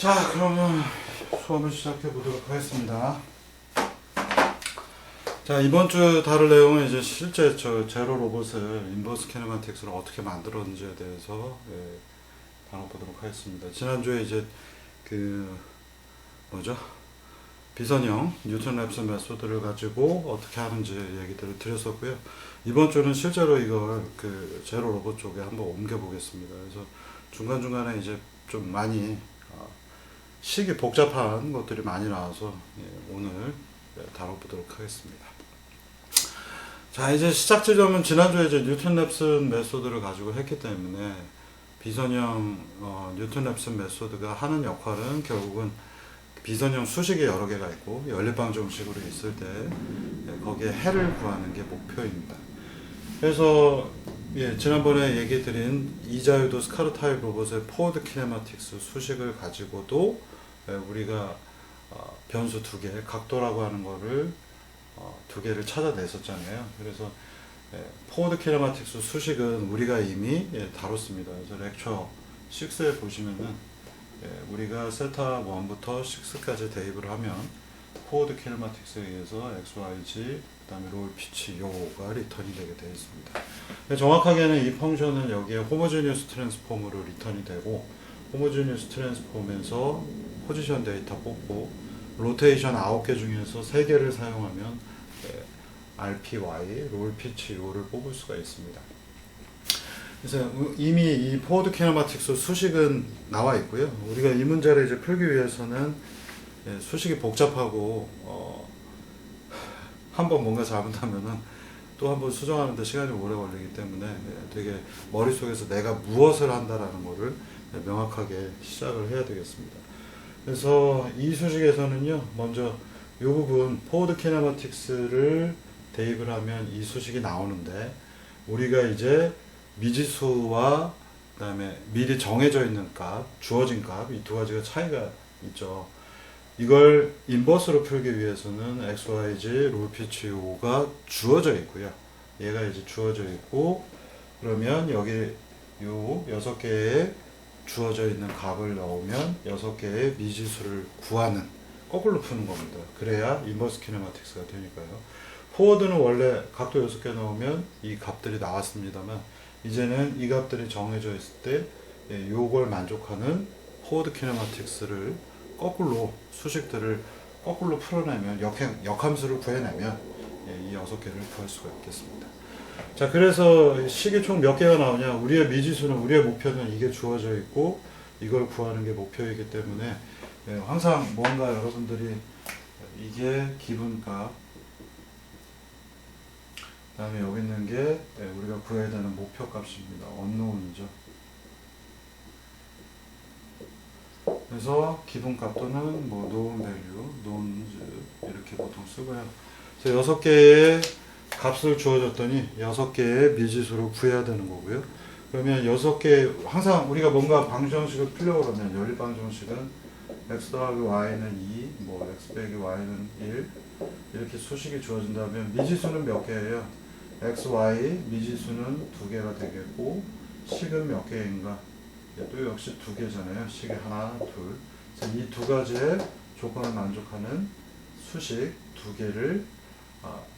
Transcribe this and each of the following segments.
자, 그러면 수업을 시작해 보도록 하겠습니다. 자, 이번 주 다룰 내용은 이제 실제 제로 로봇을 인버스 키네마틱스로 어떻게 만들었는지에 대해서 다뤄보도록 하겠습니다. 지난주에 이제 비선형 뉴턴 랩슨 메소드를 가지고 어떻게 하는지 얘기들을 드렸었고요. 이번 주는 실제로 이걸 제로 로봇 쪽에 한번 옮겨 보겠습니다. 그래서 중간중간에 이제 좀 많이 식이 복잡한 것들이 많이 나와서 오늘 다뤄보도록 하겠습니다. 자, 이제 시작 지점은 지난주에 이제 뉴턴 랩슨 메소드를 가지고 했기 때문에 비선형 뉴턴 랩슨 메소드가 하는 역할은 결국은 비선형 수식이 여러 개가 있고 연립방정식으로 있을 때 거기에 해를 구하는 게 목표입니다. 그래서 지난번에 얘기 드린 이자유도 스카르 타입 로봇의 포워드 키네마틱스 수식을 가지고도 우리가 변수 두 개, 각도라고 하는 거를 두 개를 찾아냈었잖아요. 그래서 포워드 키네마틱스 수식은 우리가 이미 다뤘습니다. 그래서 렉처 6에 보시면은 우리가 세타 1부터 6까지 대입을 하면 포워드 키네마틱스에 의해서 XYZ 그 다음에 롤 피치 요가 리턴이 되게 되어 있습니다. 정확하게는 이 펑션은 여기에 호모지니어스 트랜스폼으로 리턴이 되고 호모지니어스 트랜스폼에서 포지션 데이터 뽑고 로테이션 9개 중에서 3개를 사용하면 RPY, 롤 피치 요를 뽑을 수가 있습니다. 그래서 이미 이 포워드 키네마틱스 수식은 나와 있고요. 우리가 이 문제를 이제 풀기 위해서는 수식이 복잡하고 한번 뭔가 잘못하면은 또 한번 수정하는데 시간이 오래 걸리기 때문에 되게 머릿속에서 내가 무엇을 한다라는 거를 명확하게 시작을 해야 되겠습니다. 그래서 이 수식에서는요, 먼저 이 부분 포워드 키네마틱스를 대입을 하면 이 수식이 나오는데 우리가 이제 미지수와 그 다음에 미리 정해져 있는 값, 주어진 값, 이 두 가지가 차이가 있죠. 이걸 인버스로 풀기 위해서는 XYZ, 롤피치오가 주어져 있고요. 얘가 이제 주어져 있고, 그러면 여기 요 6개의 주어져 있는 값을 넣으면 6개의 미지수를 구하는, 거꾸로 푸는 겁니다. 그래야 인버스 키네마틱스가 되니까요. 포워드는 원래 각도 6개 넣으면 이 값들이 나왔습니다만, 이제는 이 값들이 정해져 있을 때 요걸 만족하는 포워드 키네마틱스를 거꾸로 수식들을 거꾸로 풀어내면 역함수를 구해내면 이 6개를 구할 수가 있겠습니다. 자, 그래서 식이 총 몇 개가 나오냐? 우리의 미지수는 우리의 목표는 이게 주어져 있고 이걸 구하는 게 목표이기 때문에 항상 뭔가 여러분들이 이게 기본값, 그 다음에 여기 있는 게 우리가 구해야 되는 목표값입니다. unknown이죠. 그래서 기본값 또는 뭐 known value, knowns 이렇게 보통 쓰고요. 그래서 6개의 값을 주어졌더니 6개의 미지수를 구해야 되는 거고요. 그러면 6개, 항상 우리가 뭔가 방정식을 풀려고 그러면 연립방정식은 x 더하기 y는 2, 뭐 x 빼기 y는 1 이렇게 수식이 주어진다면 미지수는 몇 개예요? x, y 미지수는 2개가 되겠고 식은 몇 개인가? 또 역시 2개잖아요. 식이 하나, 둘. 그래서 이 두 가지의 조건을 만족하는 수식 2개를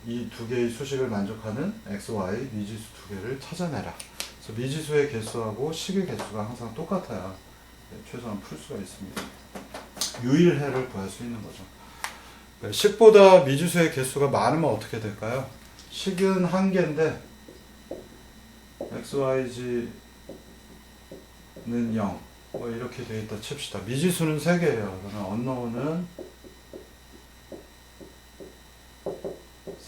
이 2개의 수식을 만족하는 x, y 미지수 2개를 찾아내라. 그래서 미지수의 개수하고 식의 개수가 항상 똑같아야 최소한 풀 수가 있습니다. 유일해를 구할 수 있는 거죠. 식보다 미지수의 개수가 많으면 어떻게 될까요? 식은 1개인데 x, y, z는 0 뭐 이렇게 되어 있다 칩시다. 미지수는 3개예요. 그러면 unknown은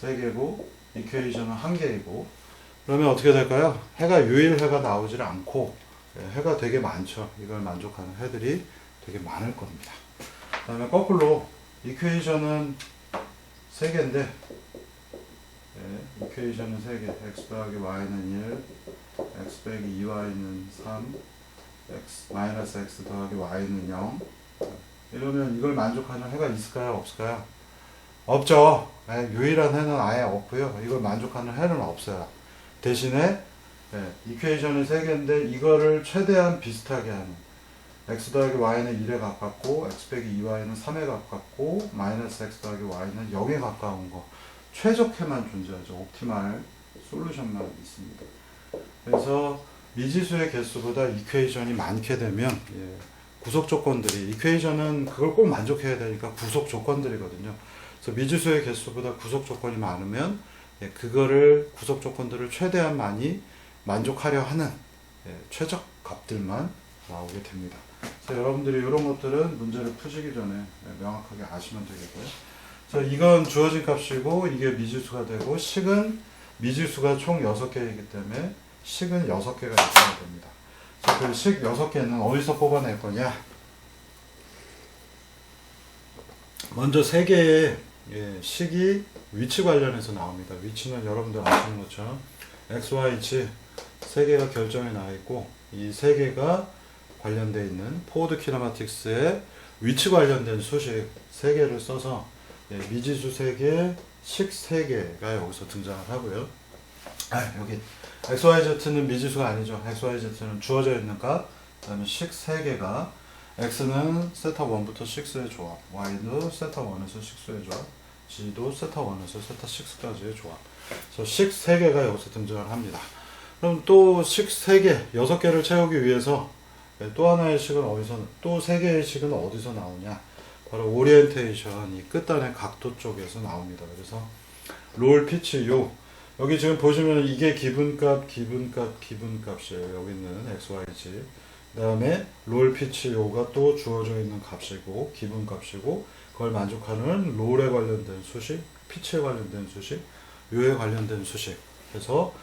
3개고 이퀘이션은 1개이고 그러면 어떻게 될까요? 해가 유일해가 나오질 않고 해가 되게 많죠. 이걸 만족하는 해들이 되게 많을 겁니다. 그 다음에 거꾸로 이퀘이션은 3개인데 이퀘이션은 3개 x 더하기 y는 1 x 빼기 2y는 3 x 마이너스 x 더하기 y는 0 이러면 이걸 만족하는 해가 있을까요? 없을까요? 없죠. 유일한 해는 아예 없고요. 이걸 만족하는 해는 없어요. 대신에 이퀘이션은 3개인데 이거를 최대한 비슷하게 하는 x 더하기 y는 1에 가깝고 x 빼기 2y는 3에 가깝고 마이너스 x 더하기 y는 0에 가까운 거 최적해만 존재하죠. 옵티말 솔루션만 있습니다. 그래서 미지수의 개수보다 이퀘이션이 많게 되면 구속 조건들이 이퀘이션은 그걸 꼭 만족해야 되니까 구속 조건들이거든요. 그래서 미지수의 개수보다 구속 조건이 많으면 그거를 구속 조건들을 최대한 많이 만족하려 하는 최적 값들만 나오게 됩니다. 그래서 여러분들이 이런 것들은 문제를 푸시기 전에 명확하게 아시면 되겠고요. 그래서 이건 주어진 값이고 이게 미지수가 되고 식은 미지수가 총 6개이기 때문에 식은 6개가 있어야 됩니다. 그래서 그 식 6개는 어디서 뽑아낼 거냐? 먼저 3개의 식이 위치 관련해서 나옵니다. 위치는 여러분들 아시는 것처럼 x, y, 치 3개가 결정해 나와 있고 이 3개가 관련되어 있는 포워드 키네마틱스의 위치 관련된 수식 3개를 써서 미지수 3개, 식 3개가 여기서 등장을 하고요. 여기 XYZ는 미지수가 아니죠. XYZ는 주어져 있는 값, 그 다음에 식 3개가 X는 세타 1부터 6의 조합, Y도 세타 1에서 6의 조합, G도 세타 1에서 세타 6까지의 조합. 그래서 식 3개가 여기서 등장을 합니다. 그럼 또 식 3개, 6개를 채우기 위해서 또 하나의 식은 또 3개의 식은 어디서 나오냐? 바로 오리엔테이션, 이 끝단의 각도 쪽에서 나옵니다. 그래서 롤 피치 여기 지금 보시면 이게 기분값이에요. 여기 있는 XYZ. 그 다음에 롤 피치 요가 또 주어져 있는 값이고, 기분값이고, 그걸 만족하는 롤에 관련된 수식, 피치에 관련된 수식, 요에 관련된 수식. 그래서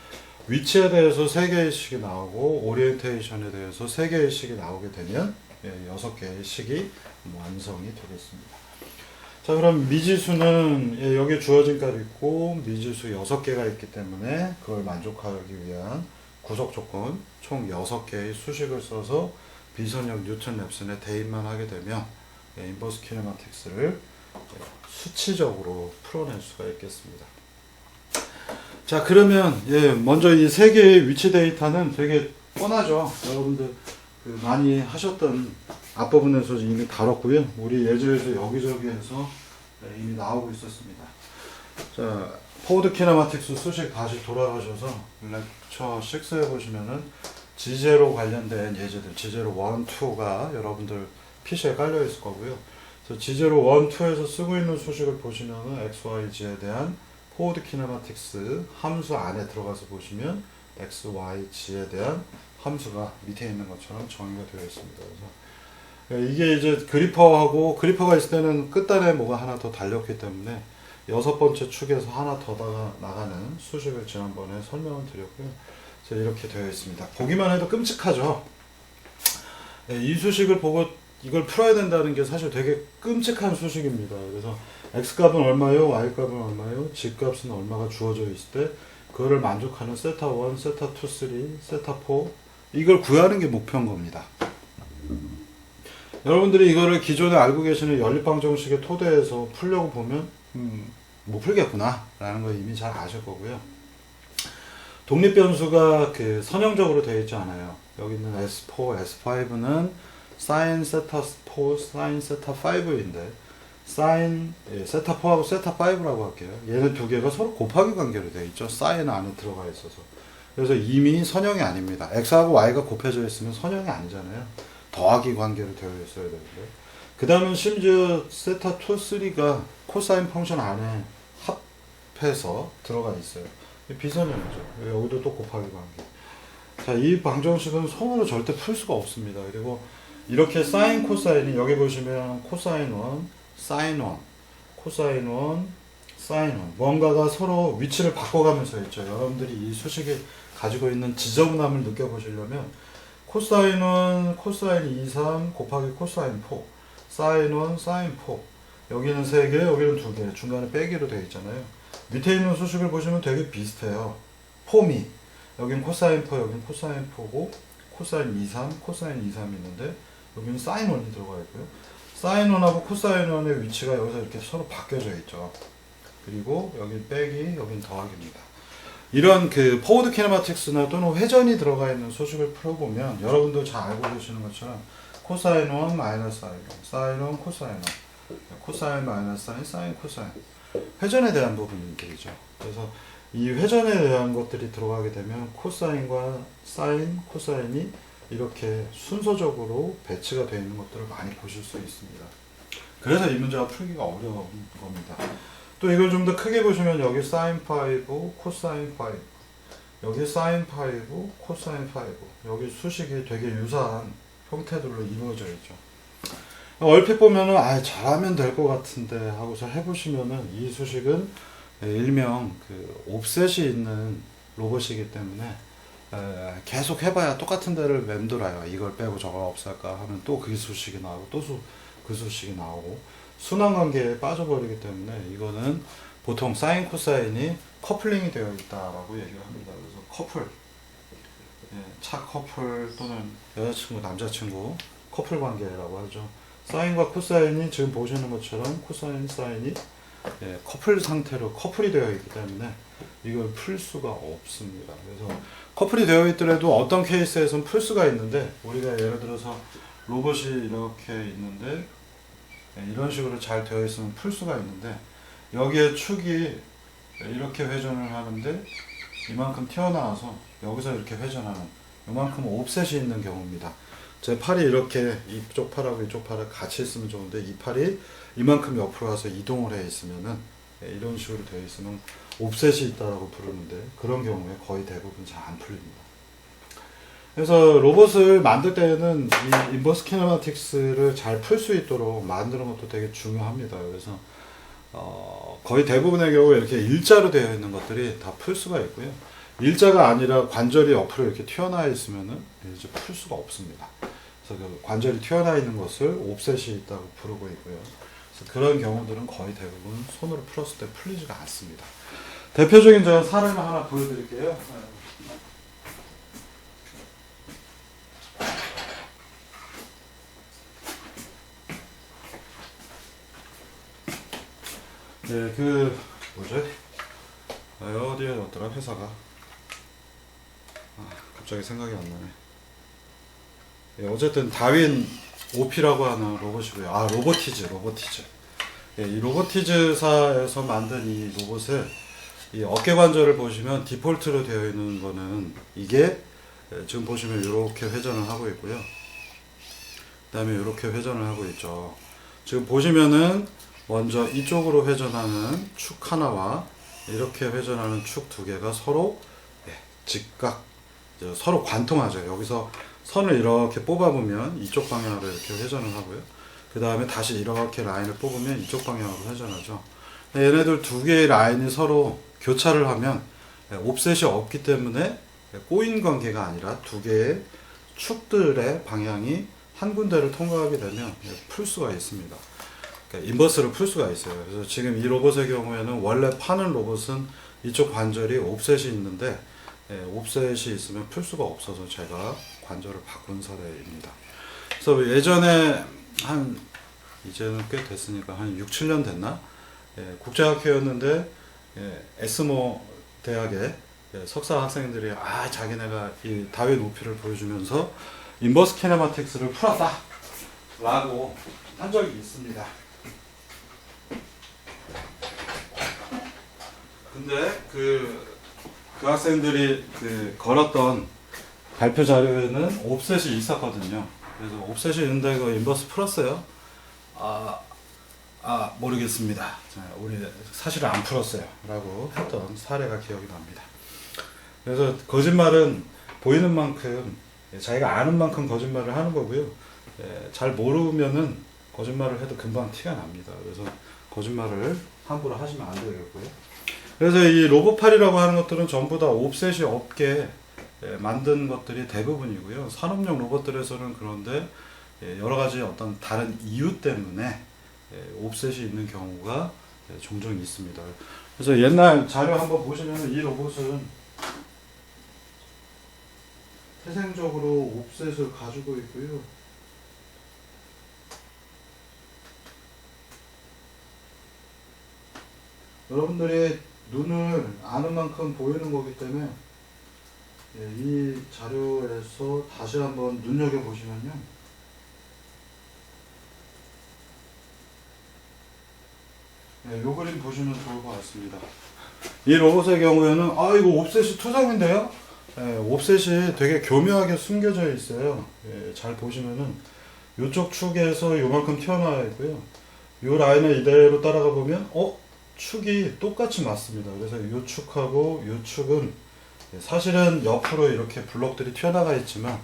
위치에 대해서 3개의 식이 나오고, 오리엔테이션에 대해서 3개의 식이 나오게 되면 6개의 식이 완성이 되겠습니다. 자, 그럼 미지수는 여기 주어진 값이 있고 미지수 6개가 있기 때문에 그걸 만족하기 위한 구속 조건 총 6개의 수식을 써서 비선형 뉴턴 랩슨에 대입만 하게 되면 인버스 키네마틱스를 수치적으로 풀어낼 수가 있겠습니다. 자, 그러면 먼저 이 3개의 위치 데이터는 되게 뻔하죠. 여러분들 많이 하셨던 앞부분에서 이미 다뤘고요. 우리 예제에서 여기저기에서 이미 나오고 있었습니다. 자, 포워드 키네마틱스 수식 다시 돌아가셔서 렉처 6에 보시면은 G0 관련된 예제들, G0 1, 2가 여러분들 PC에 깔려 있을 거고요. 그래서 G0 1, 2에서 쓰고 있는 수식을 보시면은 X, Y, G에 대한 포워드 키네마틱스 함수 안에 들어가서 보시면 X, Y, G에 대한 함수가 밑에 있는 것처럼 정의가 되어 있습니다. 그래서 이게 이제 그리퍼가 있을 때는 끝단에 뭐가 하나 더 달렸기 때문에 6번째 축에서 하나 더 나가는 수식을 지난번에 설명을 드렸고요. 그래서 이렇게 되어 있습니다. 보기만 해도 끔찍하죠. 이 수식을 보고 이걸 풀어야 된다는 게 사실 되게 끔찍한 수식입니다. 그래서 x값은 얼마요? y값은 얼마요? g값은 얼마가 주어져 있을 때 그거를 만족하는 세타 1, 세타 2, 3, 세타 4 이걸 구하는 게 목표인 겁니다. 여러분들이 이거를 기존에 알고 계시는 연립방정식의 토대에서 풀려고 보면 못 풀겠구나 라는 거 이미 잘 아실 거고요. 독립변수가 선형적으로 되어 있지 않아요. 여기 있는 S4, S5는 sin 세타 4, sin 세타 5인데 sin 세타 4하고 세타 5라고 할게요. 얘네 두 개가 서로 곱하기 관계로 되어 있죠. sin 안에 들어가 있어서. 그래서 이미 선형이 아닙니다. x하고 y가 곱해져 있으면 선형이 아니잖아요. 더하기 관계로 되어 있어야 되는데. 그 다음은 심지어 세타 2, 3가 코사인 펑션 안에 합해서 들어가 있어요. 비선형이죠. 여기도 또 곱하기 관계. 자, 이 방정식은 손으로 절대 풀 수가 없습니다. 그리고 이렇게 사인, 코사인이 여기 보시면 코사인 1, 사인 1, 코사인 1, 사인 1. 뭔가가 서로 위치를 바꿔가면서 있죠. 여러분들이 이 수식이 가지고 있는 지저분함을 느껴보시려면 코사인은 코사인 2, 3 곱하기 코사인 4, 사인은 사인 4. 여기는 3개, 여기는 2개, 중간에 빼기로 되어 있잖아요. 밑에 있는 수식을 보시면 되게 비슷해요. 폼이. 여긴 코사인 4, 여긴 코사인 4고, 코사인 2, 3, 코사인 2, 3이 있는데, 여기는 사인 1이 들어가 있고요. 사인 1하고 코사인 1의 위치가 여기서 이렇게 서로 바뀌어져 있죠. 그리고 여긴 빼기, 여긴 더하기입니다. 이런 포워드 키네마틱스나 또는 회전이 들어가 있는 수식을 풀어보면 여러분도 잘 알고 계시는 것처럼 코사인 1 마이너스 사인 1, 사인 1 코사인 1, 코사인 마이너스 사인, 사인 코사인. 회전에 대한 부분들이죠. 그래서 이 회전에 대한 것들이 들어가게 되면 코사인과 사인, 코사인이 이렇게 순서적으로 배치가 되어 있는 것들을 많이 보실 수 있습니다. 그래서 이 문제가 풀기가 어려운 겁니다. 또 이걸 좀 더 크게 보시면 여기 사인 5, 코사인 5, 여기 사인 5, 코사인 5, 여기 수식이 되게 유사한 형태들로 이루어져 있죠. 얼핏 보면은 잘하면 될 것 같은데 하고서 해보시면은 이 수식은 일명 그 옵셋이 있는 로봇이기 때문에 계속 해봐야 똑같은 데를 맴돌아요. 이걸 빼고 저걸 없앨까 하면 또 그 수식이 나오고 또 그 수식이 나오고 순환 관계에 빠져버리기 때문에 이거는 보통 사인 코사인이 커플링이 되어 있다라고 얘기를 합니다. 그래서 커플, 차 커플 또는 여자친구 남자친구 커플 관계라고 하죠. 사인과 코사인이 지금 보시는 것처럼 코사인 사인이 커플 상태로 커플이 되어 있기 때문에 이걸 풀 수가 없습니다. 그래서 커플이 되어 있더라도 어떤 케이스에서는 풀 수가 있는데, 우리가 예를 들어서 로봇이 이렇게 있는데 이런 식으로 잘 되어 있으면 풀 수가 있는데, 여기에 축이 이렇게 회전을 하는데 이만큼 튀어나와서 여기서 이렇게 회전하는 이만큼 옵셋이 있는 경우입니다. 제 팔이 이렇게 이쪽 팔하고 이쪽 팔을 같이 있으면 좋은데 이 팔이 이만큼 옆으로 가서 이동을 해 있으면은 이런 식으로 되어 있으면 옵셋이 있다라고 부르는데, 그런 경우에 거의 대부분 잘 안 풀립니다. 그래서 로봇을 만들 때는 이 인버스 키네마틱스를 잘 풀 수 있도록 만드는 것도 되게 중요합니다. 그래서 거의 대부분의 경우에 이렇게 일자로 되어 있는 것들이 다 풀 수가 있고요. 일자가 아니라 관절이 옆으로 이렇게 튀어나와 있으면은 이제 풀 수가 없습니다. 그래서 그 관절이 튀어나와 있는 것을 옵셋이 있다고 부르고 있고요. 그래서 그런 경우들은 거의 대부분 손으로 풀었을 때 풀리지가 않습니다. 대표적인 제가 사례를 하나 보여드릴게요. 네, 어디에 넣었더라, 회사가. 갑자기 생각이 안 나네. 어쨌든 다윈 OP라고 하는 로봇이고요. 로보티즈. 이 로보티즈사에서 만든 이 로봇을, 이 어깨 관절을 보시면 디폴트로 되어 있는 거는 이게 지금 보시면 이렇게 회전을 하고 있고요. 그 다음에 이렇게 회전을 하고 있죠. 지금 보시면은 먼저 이쪽으로 회전하는 축 하나와 이렇게 회전하는 축 두 개가 서로 직각, 서로 관통하죠. 여기서 선을 이렇게 뽑아보면 이쪽 방향으로 이렇게 회전을 하고요. 그 다음에 다시 이렇게 라인을 뽑으면 이쪽 방향으로 회전하죠. 얘네들 두 개의 라인이 서로 교차를 하면 옵셋이 없기 때문에 꼬인 관계가 아니라 두 개의 축들의 방향이 한 군데를 통과하게 되면 풀 수가 있습니다. 그러니까 인버스를 풀 수가 있어요. 그래서 지금 이 로봇의 경우에는 원래 파는 로봇은 이쪽 관절이 옵셋이 있는데 옵셋이 있으면 풀 수가 없어서 제가 관절을 바꾼 사례입니다. 그래서 예전에 이제는 꽤 됐으니까 한 6, 7년 됐나? 국제학회였는데 에스모 대학의 석사 학생들이 자기네가 이 다윈 OP를 보여주면서 인버스 키네마틱스를 풀었다 라고 한 적이 있습니다. 근데 그 학생들이 걸었던 발표 자료에는 옵셋이 있었거든요. 그래서 옵셋이 있는데 그 인버스 풀었어요? 모르겠습니다. 우리 사실은 안 풀었어요 라고 했던 사례가 기억이 납니다. 그래서 거짓말은 보이는 만큼, 자기가 아는 만큼 거짓말을 하는 거고요. 잘 모르면은 거짓말을 해도 금방 티가 납니다. 그래서 거짓말을 함부로 하시면 안 되겠고요. 그래서 이 로봇팔이라고 하는 것들은 전부 다 옵셋이 없게 만든 것들이 대부분이고요. 산업용 로봇들에서는 그런데 여러 가지 어떤 다른 이유 때문에 옵셋이 있는 경우가 종종 있습니다. 그래서 옛날 자료 한번 보시면 이 로봇은 태생적으로 옵셋을 가지고 있고요. 여러분들이 눈을 아는 만큼 보이는 거기 때문에 이 자료에서 다시 한번 눈여겨보시면요. 네, 요 그림 보시면 좋을 것 같습니다. 이 로봇의 경우에는 이거 옵셋이 투성인데요. 네, 옵셋이 되게 교묘하게 숨겨져 있어요. 예, 잘 보시면은 이쪽 축에서 요만큼 튀어나와 있고요. 요 라인을 이대로 따라가 보면 축이 똑같이 맞습니다. 그래서 요 축하고 요 축은 사실은 옆으로 이렇게 블록들이 튀어나가 있지만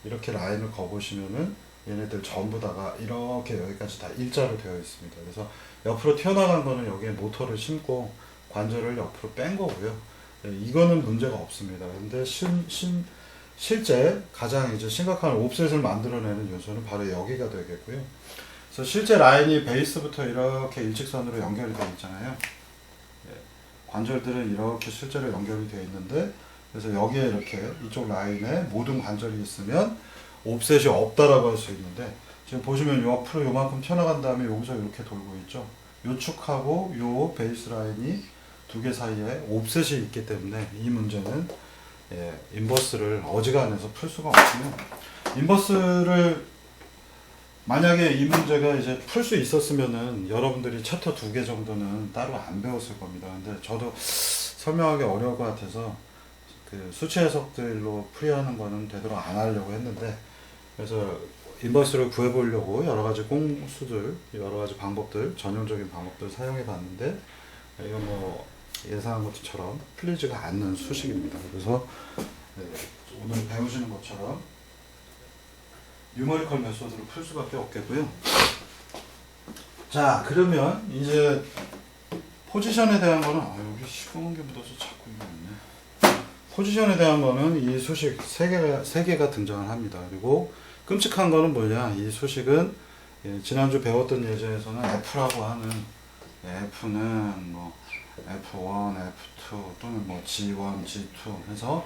이렇게 라인을 그어보시면은 얘네들 전부 다가 이렇게 여기까지 다 일자로 되어 있습니다. 그래서 옆으로 튀어나간 거는 여기에 모터를 심고 관절을 옆으로 뺀 거고요. 이거는 문제가 없습니다. 근데 실제 가장 이제 심각한 옵셋을 만들어내는 요소는 바로 여기가 되겠고요. 그래서 실제 라인이 베이스부터 이렇게 일직선으로 연결이 되어 있잖아요. 관절들은 이렇게 실제로 연결이 되어 있는데, 그래서 여기에 이렇게 이쪽 라인에 모든 관절이 있으면 옵셋이 없다라고 할 수 있는데, 지금 보시면 요 앞으로 요만큼 튀어나간 다음에 여기서 이렇게 돌고 있죠. 요 축하고 요 베이스 라인이 두 개 사이에 옵셋이 있기 때문에 이 문제는 인버스를 어지간해서 풀 수가 없고요. 인버스를 만약에 이 문제가 이제 풀 수 있었으면은 여러분들이 챕터 2개 정도는 따로 안 배웠을 겁니다. 근데 저도 설명하기 어려울 것 같아서 그 수치 해석들로 풀이하는 거는 되도록 안 하려고 했는데, 그래서 인버스를 구해보려고 여러 가지 공수들, 여러 가지 방법들, 전형적인 방법들 사용해 봤는데, 이건 뭐 예상한 것처럼 풀리지가 않는 수식입니다. 그래서 오늘 배우시는 것처럼 뉴머리컬 메소드로 풀 수밖에 없겠고요. 자, 그러면 이제 포지션에 대한 거는 여기 시꺼먼 게 묻어서 자꾸 이거 없네. 포지션에 대한 거는 이 수식 세 개가 등장을 합니다. 그리고 끔찍한 거는 뭐냐, 이 수식은 지난주 배웠던 예제에서는 F라고 하는, F는 뭐 F1, F2 또는 뭐 G1, G2 해서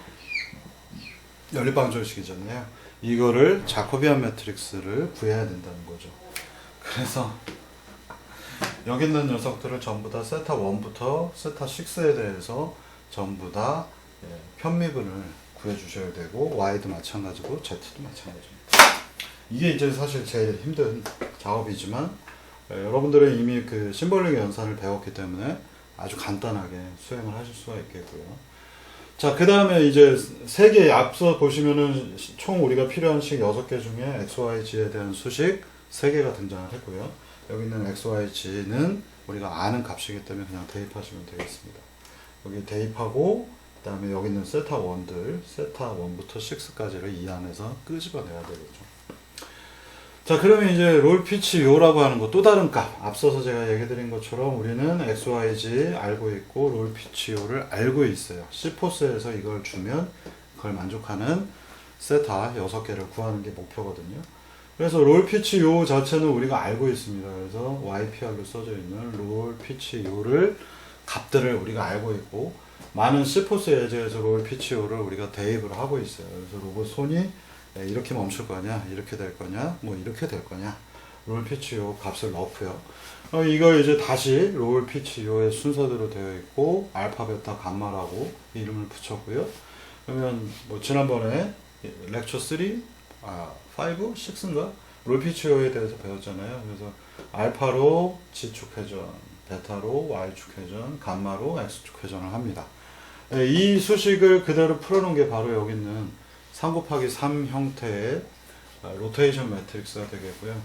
연립방정식이잖아요. 이거를 자코비안 매트릭스를 구해야 된다는 거죠. 그래서 여기 있는 녀석들을 전부 다 세타 1부터 세타 6에 대해서 전부 다 편미분을 구해 주셔야 되고, Y도 마찬가지고 Z도 마찬가지입니다. 이게 이제 사실 제일 힘든 작업이지만 여러분들은 이미 그 심볼릭 연산을 배웠기 때문에 아주 간단하게 수행을 하실 수가 있겠고요. 자, 그 다음에 이제 세 개 앞서 보시면은 총 우리가 필요한 식 6개 중에 XYG에 대한 수식 3개가 등장을 했고요. 여기 있는 XYG는 우리가 아는 값이기 때문에 그냥 대입하시면 되겠습니다. 여기 대입하고, 그 다음에 여기 있는 세타 1들, 세타 1부터 6까지를 이 안에서 끄집어내야 되겠죠. 자, 그러면 이제 롤 피치 요라고 하는 거, 또 다른 값. 앞서서 제가 얘기 드린 것처럼 우리는 XYG 알고 있고 롤 피치 요를 알고 있어요. C포스에서 이걸 주면 그걸 만족하는 세타 6개를 구하는 게 목표거든요. 그래서 롤 피치 요 자체는 우리가 알고 있습니다. 그래서 YPR로 써져 있는 롤 피치 요를 값들을 우리가 알고 있고, 많은 C포스 예제에서 롤 피치 요를 우리가 대입을 하고 있어요. 그래서 로봇 손이 이렇게 멈출 거냐, 이렇게 될 거냐, 뭐 이렇게 될 거냐, 롤 피치요 값을 넣고요. 이거 이제 다시 롤 피치요의 순서대로 되어 있고 알파, 베타, 감마라고 이름을 붙였고요. 그러면 뭐 지난번에 렉처 3, 5, 6인가 롤 피치요에 대해서 배웠잖아요. 그래서 알파로 G축 회전, 베타로 Y축 회전, 감마로 X축 회전을 합니다. 이 수식을 그대로 풀어놓은 게 바로 여기 있는 3 곱하기 3 형태의 로테이션 매트릭스가 되겠고요.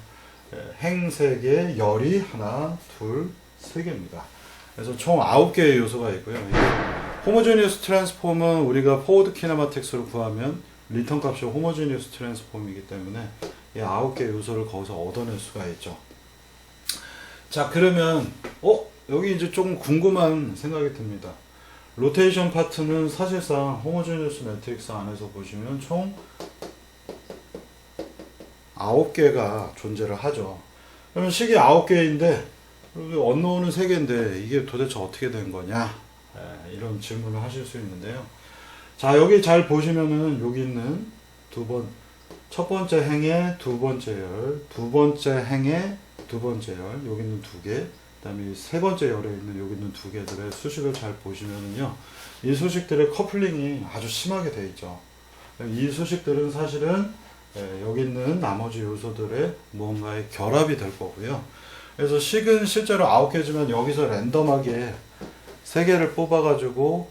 행 3개, 열이 하나, 둘, 3개입니다. 그래서 총 9개의 요소가 있고요. 호모지니어스 트랜스폼은 우리가 포워드 키네마틱스로 구하면 리턴 값이 호모지니어스 트랜스폼이기 때문에 이 9개의 요소를 거기서 얻어낼 수가 있죠. 자, 그러면 여기 이제 좀 궁금한 생각이 듭니다. 로테이션 파트는 사실상 호모지니어스 매트릭스 안에서 보시면 총 9개가 존재를 하죠. 그러면 식이 9개인데 언노운은 3개인데 이게 도대체 어떻게 된 거냐, 이런 질문을 하실 수 있는데요. 자, 여기 잘 보시면은 여기 있는 첫 번째 행의 두 번째 열, 두 번째 행의 두 번째 열, 여기 있는 2개, 그 다음에 세 번째 열에 있는 여기 있는 2개들의 수식을 잘 보시면은요, 이 수식들의 커플링이 아주 심하게 되어 있죠. 이 수식들은 사실은 여기 있는 나머지 요소들의 무언가의 결합이 될 거고요. 그래서 식은 실제로 9개지만 여기서 랜덤하게 3개를 뽑아가지고,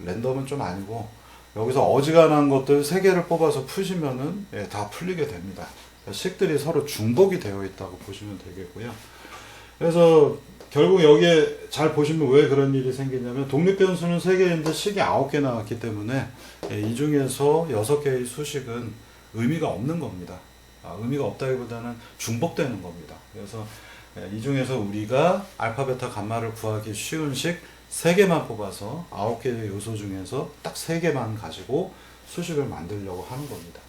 랜덤은 좀 아니고 여기서 어지간한 것들 3개를 뽑아서 푸시면은 예, 다 풀리게 됩니다. 식들이 서로 중복이 되어 있다고 보시면 되겠고요. 그래서 결국 여기에 잘 보시면 왜 그런 일이 생기냐면 독립변수는 3개인데 식이 9개 나왔기 때문에 예, 이 중에서 6개의 수식은 의미가 없는 겁니다. 의미가 없다기보다는 중복되는 겁니다. 그래서 예, 이 중에서 우리가 알파, 베타, 감마를 구하기 쉬운 식 3개만 뽑아서 9개의 요소 중에서 딱 3개만 가지고 수식을 만들려고 하는 겁니다.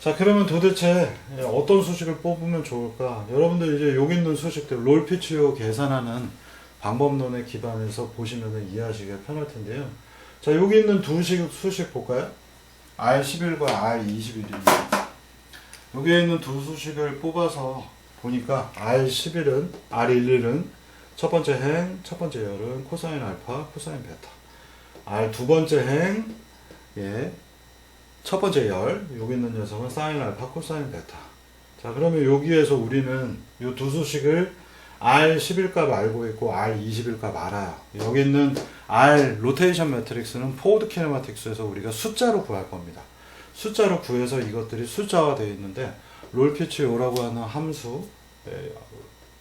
자, 그러면 도대체 어떤 수식을 뽑으면 좋을까? 여러분들 이제 여기 있는 수식들 롤피치오 계산하는 방법론에 기반해서 보시면 이해하시기가 편할 텐데요. 자, 여기 있는 수식 볼까요? R11과 R21입니다. 여기에 있는 두 수식을 뽑아서 보니까 R11은, R11은 첫 번째 행, 첫 번째 열은 코사인 알파, 코사인 베타. R 두 번째 행, 예, 첫 번째 열, 여기 있는 녀석은 사인 알파, 코사인 베타. 자, 그러면 여기에서 우리는 이 두 수식을 R11 값 알고 있고 R21 값 알아요. 여기 있는 R 로테이션 매트릭스는 포워드 키네마틱스에서 우리가 숫자로 구할 겁니다. 숫자로 구해서 이것들이 숫자화 되어 있는데 롤피치오라고 하는 함수,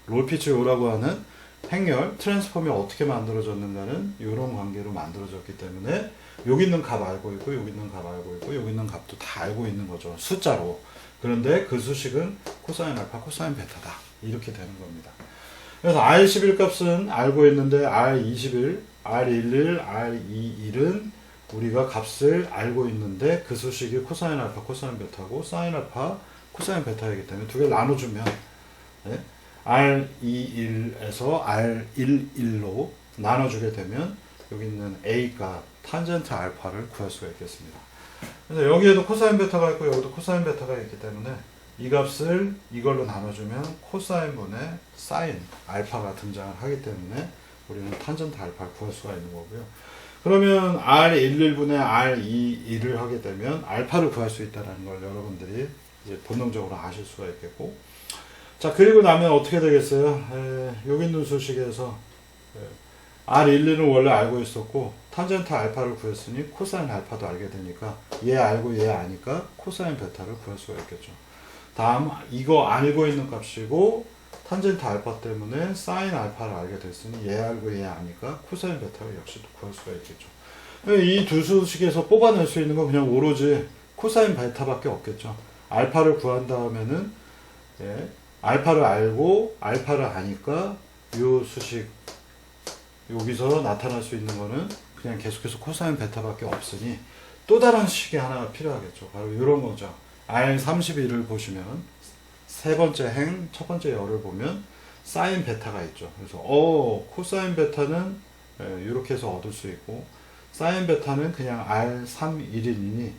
롤피치오라고 하는 행렬, 트랜스폼이 어떻게 만들어졌는가는 이런 관계로 만들어졌기 때문에 여기 있는 값 알고 있고 여기 있는 값 알고 있고 여기 있는 값도 다 알고 있는 거죠. 숫자로. 그런데 그 수식은 코사인 알파, 코사인 베타다. 이렇게 되는 겁니다. 그래서 R11 값은 알고 있는데 R21, R11, R21은 우리가 값을 알고 있는데 그 수식이 코사인 알파, 코사인 베타고 사인 알파, 코사인 베타이기 때문에 두 개를 나눠주면 네? R21에서 R11로 나눠주게 되면 여기 있는 A 값, 탄젠트 알파를 구할 수가 있겠습니다. 그래서 여기에도 코사인 베타가 있고 여기도 코사인 베타가 있기 때문에 이 값을 이걸로 나눠주면 코사인 분의 사인 알파가 등장을 하기 때문에 우리는 탄젠트 알파를 구할 수가 있는 거고요. 그러면 R11분의 R21을 하게 되면 알파를 구할 수 있다는 걸 여러분들이 이제 본능적으로 아실 수가 있겠고, 자, 그리고 나면 어떻게 되겠어요? 여기 있는 수식에서 R11은 원래 알고 있었고 탄젠트 알파를 구했으니 코사인 알파도 알게 되니까 얘 알고 얘 아니까 코사인 베타를 구할 수가 있겠죠. 다음 이거 알고 있는 값이고 탄젠트 알파 때문에 사인 알파를 알게 됐으니 얘 알고 얘 아니까 코사인 베타를 역시 또 구할 수가 있겠죠. 이 두 수식에서 뽑아낼 수 있는 건 그냥 오로지 코사인 베타밖에 없겠죠. 알파를 구한 다음에는 예, 알파를 알고 알파를 아니까 이 수식 여기서 나타날 수 있는 거는 그냥 계속해서 코사인 베타밖에 없으니 또 다른 식이 하나가 필요하겠죠. 바로 이런 거죠. R31을 보시면 세 번째 행, 첫 번째 열을 보면 사인 베타가 있죠. 그래서 코사인 베타는 이렇게 해서 얻을 수 있고 사인 베타는 그냥 R31이니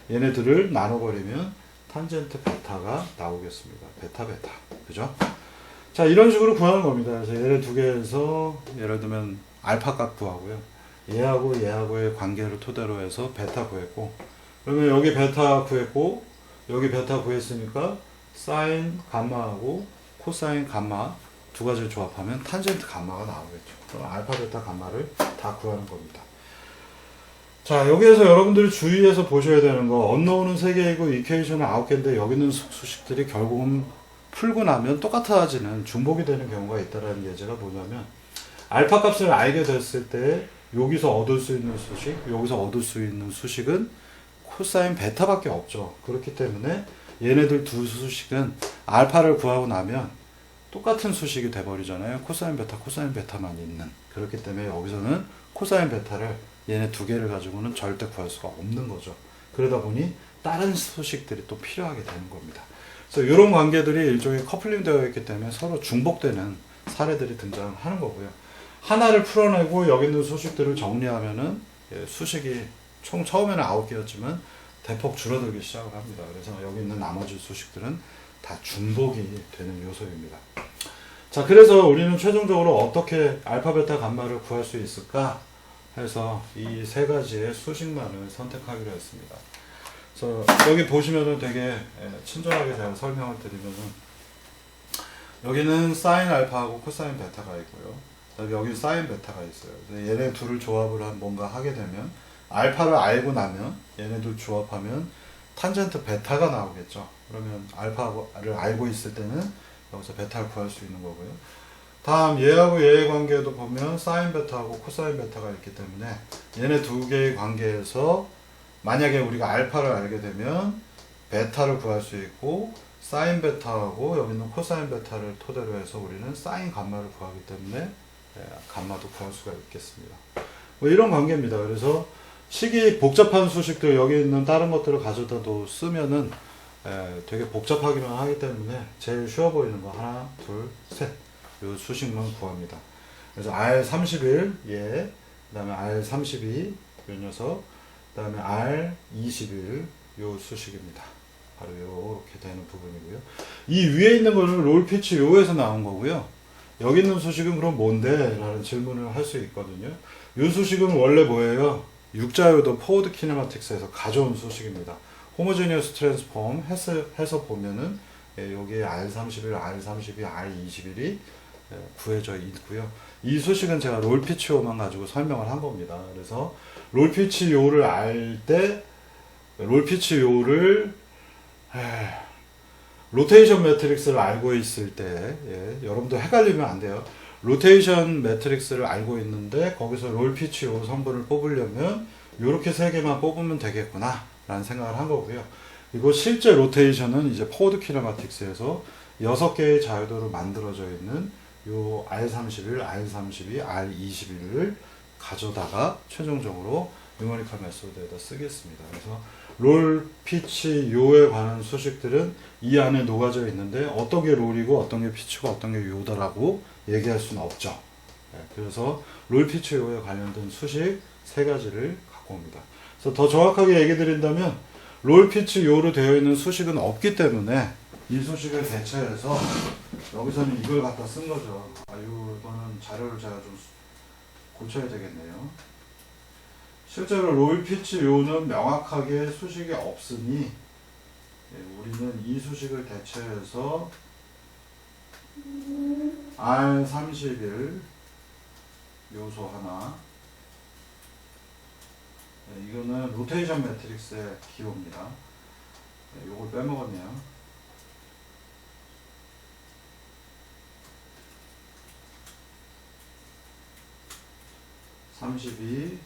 얘네들을 나눠버리면 탄젠트 베타가 나오겠습니다. 베타 그죠? 자, 이런 식으로 구하는 겁니다. 그래서 얘를 두 개에서 예를 들면 알파 값 구하고요. 얘하고 얘하고의 관계를 토대로 해서 베타 구했고, 그러면 여기 베타 구했고 여기 베타 구했으니까 사인 감마하고 코사인 감마 두 가지를 조합하면 탄젠트 감마가 나오겠죠. 그럼 알파 베타 감마를 다 구하는 겁니다. 자, 여기에서 여러분들이 주의해서 보셔야 되는 거, 언노운은 3개이고 이퀘이션은 9개인데 여기 있는 수식들이 결국은 풀고 나면 똑같아지는 중복이 되는 경우가 있다는 예제가 뭐냐면 알파 값을 알게 됐을 때 여기서 얻을 수 있는 수식, 여기서 얻을 수 있는 수식은 코사인 베타밖에 없죠. 그렇기 때문에 얘네들 두 수식은 알파를 구하고 나면 똑같은 수식이 돼버리잖아요. 코사인 베타만 있는. 그렇기 때문에 여기서는 코사인 베타를 얘네 두 개를 가지고는 절대 구할 수가 없는 거죠. 그러다 보니 다른 수식들이 또 필요하게 되는 겁니다. 그래서 이런 관계들이 일종의 커플링 되어 있기 때문에 서로 중복되는 사례들이 등장하는 거고요. 하나를 풀어내고 여기 있는 수식들을 정리하면은 수식이 총 처음에는 9개였지만 대폭 줄어들기 시작을 합니다. 그래서 여기 있는 나머지 수식들은 다 중복이 되는 요소입니다. 자, 그래서 우리는 최종적으로 어떻게 알파, 베타, 감마를 구할 수 있을까 해서 이 세 가지의 수식만을 선택하기로 했습니다. 그래서 여기 보시면은 되게 친절하게 제가 설명을 드리면은 여기는 사인 알파하고 코사인 베타가 있고요. 그다음에 여기 사인 베타가 있어요. 그래서 얘네 둘을 조합을 뭔가 하게 되면 알파를 알고 나면 얘네 둘 조합하면 탄젠트 베타가 나오겠죠. 그러면 알파를 알고 있을 때는 여기서 베타를 구할 수 있는 거고요. 다음 얘하고 얘의 관계도 보면 사인 베타하고 코사인 베타가 있기 때문에 얘네 두 개의 관계에서 만약에 우리가 알파를 알게 되면 베타를 구할 수 있고 사인 베타하고 여기 있는 코사인 베타를 토대로 해서 우리는 사인 감마를 구하기 때문에 감마도 구할 수가 있겠습니다. 뭐 이런 관계입니다. 그래서 식이 복잡한 수식들 여기 있는 다른 것들을 가져다도 쓰면은 되게 복잡하기만 하기 때문에 제일 쉬워 보이는 거 하나, 둘, 셋 요 수식만 구합니다. 그래서 R31 얘, 그 다음에 R32 요 녀석, 그 다음에 R21 요 수식입니다. 바로 요렇게 되는 부분이고요. 이 위에 있는 거는 롤 피치 요에서 나온 거고요. 여기 있는 수식은 그럼 뭔데? 라는 질문을 할 수 있거든요. 이 수식은 원래 뭐예요? 육자요도 포워드 키네마틱스에서 가져온 수식입니다. 호모제니어스 트랜스폼 해서 보면은 여기에 R31, R32, R21이 구해져 있고요. 이 수식은 제가 롤피치오만 가지고 설명을 한 겁니다. 그래서 롤피치오를 알 때 롤피치오를 로테이션 매트릭스를 알고 있을 때 여러분도 헷갈리면 안 돼요. 로테이션 매트릭스를 알고 있는데 거기서 롤피치오 성분을 뽑으려면 이렇게 세 개만 뽑으면 되겠구나 라는 생각을 한 거고요. 그리고 실제 로테이션은 이제 포워드 키네마틱스에서 6개의 자유도로 만들어져 있는 요 R31, R32, R21을 가져다가 최종적으로 뉴머리컬 메소드에다 쓰겠습니다. 그래서 롤, 피치, 요에 관한 수식들은 이 안에 녹아져 있는데 어떤 게 롤이고 어떤 게 피치고 어떤 게 요다라고 얘기할 수는 없죠. 그래서 롤, 피치, 요에 관련된 수식 세 가지를 갖고 옵니다. 그래서 더 정확하게 얘기 드린다면 롤, 피치, 요로 되어 있는 수식은 없기 때문에 이 수식을 대체해서 여기서는 이걸 갖다 쓴 거죠. 이거는 자료를 제가 좀 고쳐야 되겠네요. 실제로 롤, 피치, 요는 명확하게 수식이 없으니 우리는 이 수식을 대체해서 R31 요소 하나, 이거는 로테이션 매트릭스의 기호입니다. 요걸 빼먹었네요. 32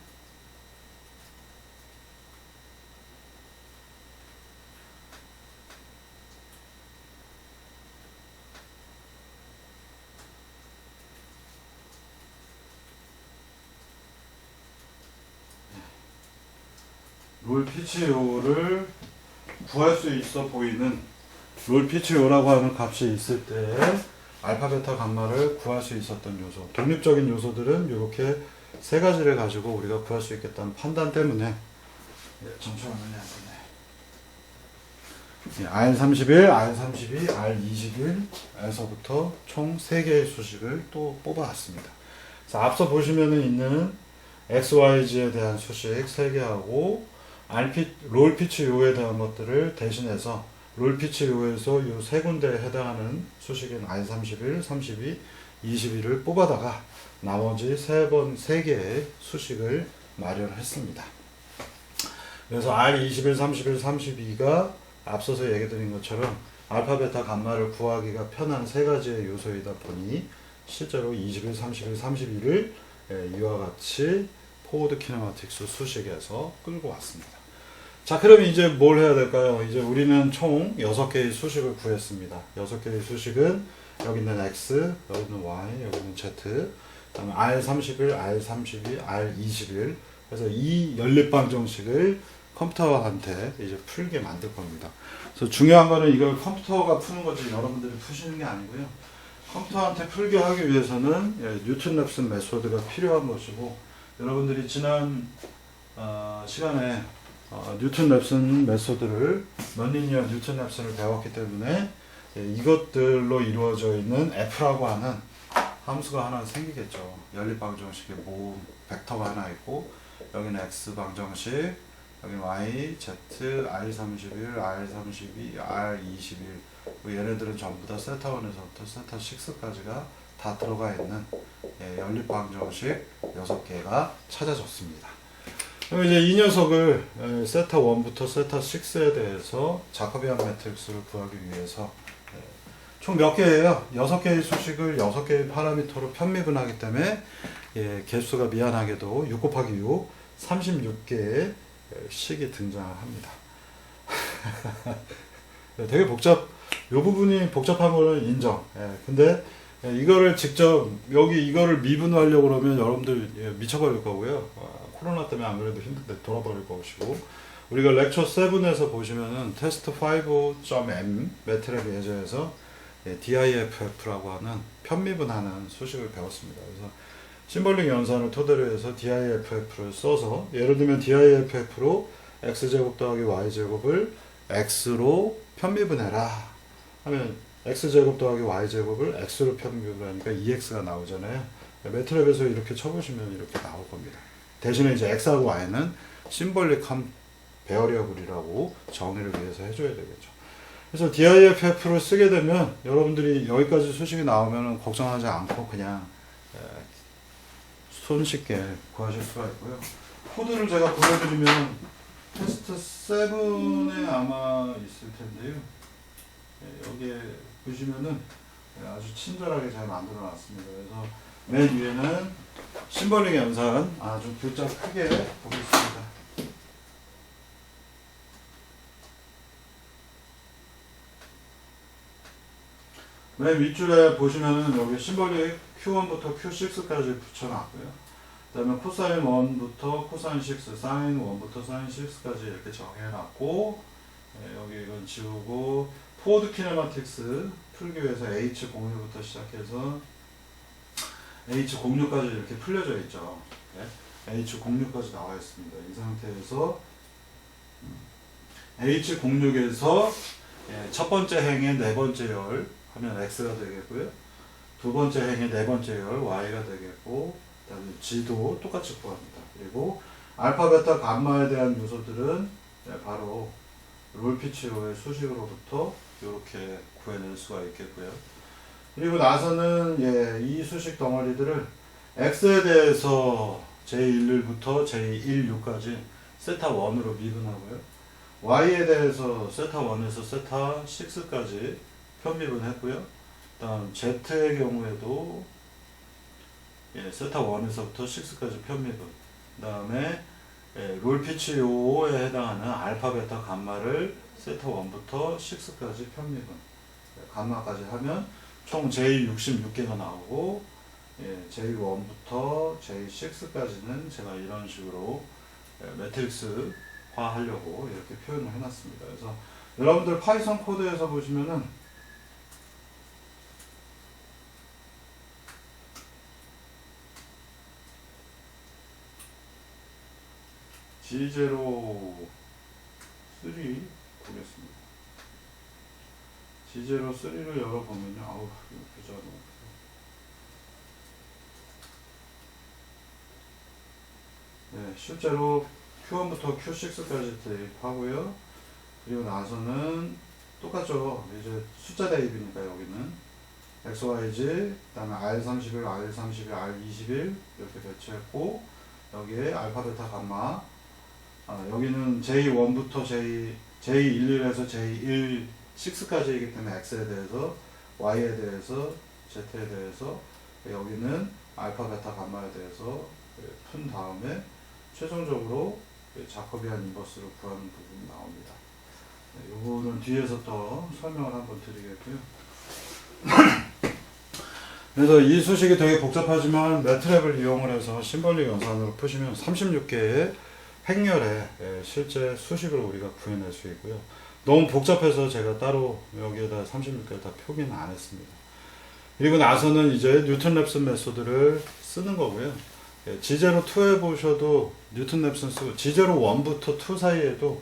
롤 피치오를 구할 수 있어 보이는 롤 피치오라고 하는 값이 있을 때 알파, 베타, 감마를 구할 수 있었던 요소, 독립적인 요소들은 이렇게 세 가지를 가지고 우리가 구할 수 있겠다는 판단 때문에 점수를 해야 되네. R31, R32, R21에서부터 총 3개의 수식을 또 뽑아왔습니다. 그래서 앞서 보시면은 있는 XYZ에 대한 수식 3개하고 롤 피치 요에 대한 것들을 대신해서 롤 피치 요에서 이 세 군데에 해당하는 수식인 R31, 32, 21을 뽑아다가 나머지 3개의 수식을 마련했습니다. 그래서 R21, 31, 32가 앞서서 얘기 드린 것처럼 알파, 베타, 감마를 구하기가 편한 3가지의 요소이다 보니 실제로 21, 31, 32를 이와 같이 포워드 키네마틱스 수식에서 끌고 왔습니다. 자, 그럼 이제 뭘 해야 될까요? 이제 우리는 총 6개의 수식을 구했습니다. 6개의 수식은 여기 있는 X, 여기 있는 Y, 여기 있는 Z, 그 다음에 R31, R32, R21. 그래서 이 연립방정식을 컴퓨터한테 이제 풀게 만들 겁니다. 그래서 중요한 거는 이걸 컴퓨터가 푸는 거지 여러분들이 푸시는 게 아니고요. 컴퓨터한테 풀게 하기 위해서는 뉴턴 랩슨 메소드가 필요한 것이고, 여러분들이 지난 시간에 뉴턴 랩슨 메소드를 너닝리어 뉴턴 랩슨을 배웠기 때문에 이것들로 이루어져 있는 F라고 하는 함수가 하나 생기겠죠. 연립방정식에 모음 벡터가 하나 있고, 여기는 X 방정식, 여기 Y, Z, R31, R32, R21 얘네들은 전부 다 세타 1에서부터 세타 6까지가 다 들어가 있는 연립방정식 6개가 찾아졌습니다. 그럼 이제 이 녀석을 세타 1부터 세타 6에 대해서 자코비안 매트릭스를 구하기 위해서 총 몇 개예요? 6개의 수식을 6개의 파라미터로 편미분하기 때문에 개수가 미안하게도 6 곱하기 6 36개의 식이 등장합니다. 되게 이 부분이 복잡한 거는 인정. 근데 이거를 직접 이거를 미분하려고 그러면 여러분들 미쳐버릴 거고요. 코로나 때문에 안 그래도 힘든데 돌아버릴 것이고, 우리가 렉처 7에서 보시면은 테스트 5.m 매트랩 예제에서 DIFF라고 하는 편미분하는 수식을 배웠습니다. 그래서 심볼릭 연산을 토대로 해서 DIFF를 써서, 예를 들면 DIFF로 x제곱 더하기 y제곱을 x로 편미분해라 하면 x제곱 더하기 y제곱을 x로 편미분하니까 2x가 나오잖아요. 매트랩에서 이렇게 쳐보시면 이렇게 나올 겁니다. 대신에 이제 x하고 y는 심볼릭한 베어리어블이라고 정의를 위해서 해줘야 되겠죠. 그래서 DIFF를 쓰게 되면 여러분들이 여기까지 수식이 나오면 걱정하지 않고 그냥 손쉽게 구하실 수가 있고요. 코드를 제가 보여드리면 테스트 7에 아마 있을 텐데요. 여기에 보시면은 아주 친절하게 잘 만들어 놨습니다. 그래서 맨 위에는 심볼릭 연산, 좀 글자 크게 보겠습니다. 맨 윗줄에 보시면은 여기 심볼릭 Q1부터 Q6까지 붙여놨고요. 그 다음에 코사인 1부터 코사인 6, 사인 1부터 사인 6까지 이렇게 정해놨고, 여기 이건 지우고, 포워드 키네마틱스 풀기 위해서 H06부터 시작해서 H06까지 이렇게 풀려져 있죠. H06까지 나와 있습니다. 이 상태에서 H06에서 첫 번째 행의 네 번째 열 하면 X가 되겠고요. 두 번째 행의 네 번째 열 Y가 되겠고, 그 다음에 G도 똑같이 구합니다. 그리고 알파, 베타, 감마에 대한 요소들은 바로 롤피치오의 수식으로부터 이렇게 구해낼 수가 있겠고요. 그리고 나서는 이 수식 덩어리들을 X에 대해서 J11부터 J16까지 세타 1으로 미분하고요. Y에 대해서 세타 1에서 세타 6까지 편미분했고요. 다음 Z의 경우에도 세타 1에서부터 6까지 편미분. 그 다음에 롤피치오에 해당하는 알파, 베타, 감마를 세타 1부터 6까지 편미분. 감마까지 하면 총 J66개가 나오고, J1부터 J6까지는 제가 이런 식으로 매트릭스화 하려고 이렇게 표현을 해놨습니다. 그래서 여러분들 파이썬 코드에서 보시면은 G03 보겠습니다. G03를 열어보면요. 아우, 이거 글자가 너무 크다. 실제로 Q1부터 Q6까지 대입하고요. 그리고 나서는 똑같죠. 이제 숫자 대입이니까 여기는 XYZ, 그 다음에 R31, R31, R21 이렇게 배치했고, 여기에 알파, 베타, 감마, 여기는 J1부터 J11에서 J16까지이기 때문에 X에 대해서, Y에 대해서, Z에 대해서, 여기는 알파, 베타, 감마에 대해서 푼 다음에 최종적으로 자코비안 인버스를 구하는 부분이 나옵니다. 이거는 뒤에서 더 설명을 한번 드리겠고요. 그래서 이 수식이 되게 복잡하지만 매트랩을 이용을 해서 심볼릭 연산으로 푸시면 36개의 행렬의 실제 수식을 우리가 구해낼 수 있고요. 너무 복잡해서 제가 따로 여기에다 36개를 다 표기는 안 했습니다. 그리고 나서는 이제 뉴턴 랩슨 메소드를 쓰는 거고요. G02에 보셔도 뉴턴 랩슨 쓰고, G01부터 2 사이에도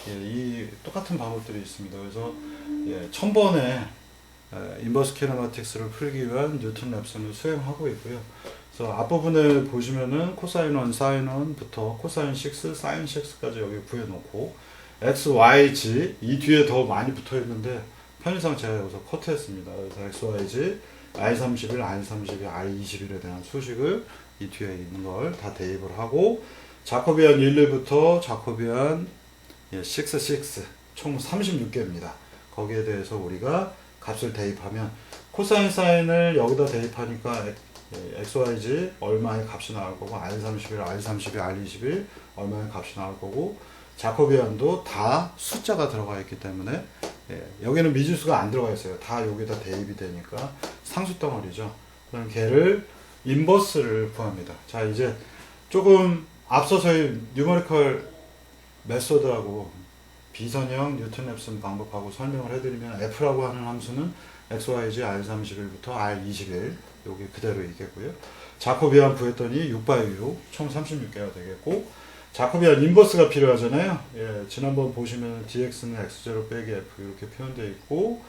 이 똑같은 방법들이 있습니다. 그래서 1000번의 인버스 키네마틱스를 풀기 위한 뉴턴 랩슨을 수행하고 있고요. 그래서 앞부분에 보시면은 코사인 1, 사인 1부터 코사인 6, 사인 6까지 여기 구해놓고 x, y, g 이 뒤에 더 많이 붙어 있는데 편의상 제가 여기서 커트했습니다. 그래서 x, y, g, r31, r32, r21에 대한 수식을 이 뒤에 있는 걸 다 대입을 하고 자코비안 1부터 자코비안 6, 총 36개입니다. 거기에 대해서 우리가 값을 대입하면 코사인 사인을 여기다 대입하니까 xyz 얼마의 값이 나올 거고 r31, r32, r21 얼마의 값이 나올 거고 자코비안도 다 숫자가 들어가 있기 때문에 여기는 미지수가 안 들어가 있어요. 다 여기다 대입이 되니까 상수 덩어리죠. 그럼 걔를 인버스를 구합니다. 자, 이제 조금 앞서서의 뉴머리컬 메소드하고 비선형 뉴턴 랩슨 방법하고 설명을 해드리면 f라고 하는 함수는 xyz r31부터 r21 여기 그대로 있겠고요. 자코비안 구했더니 6x6 총 36개가 되겠고 자코비안 인버스가 필요하잖아요. 지난번 보시면 dx는 x0 빼기 f 이렇게 표현되어 있고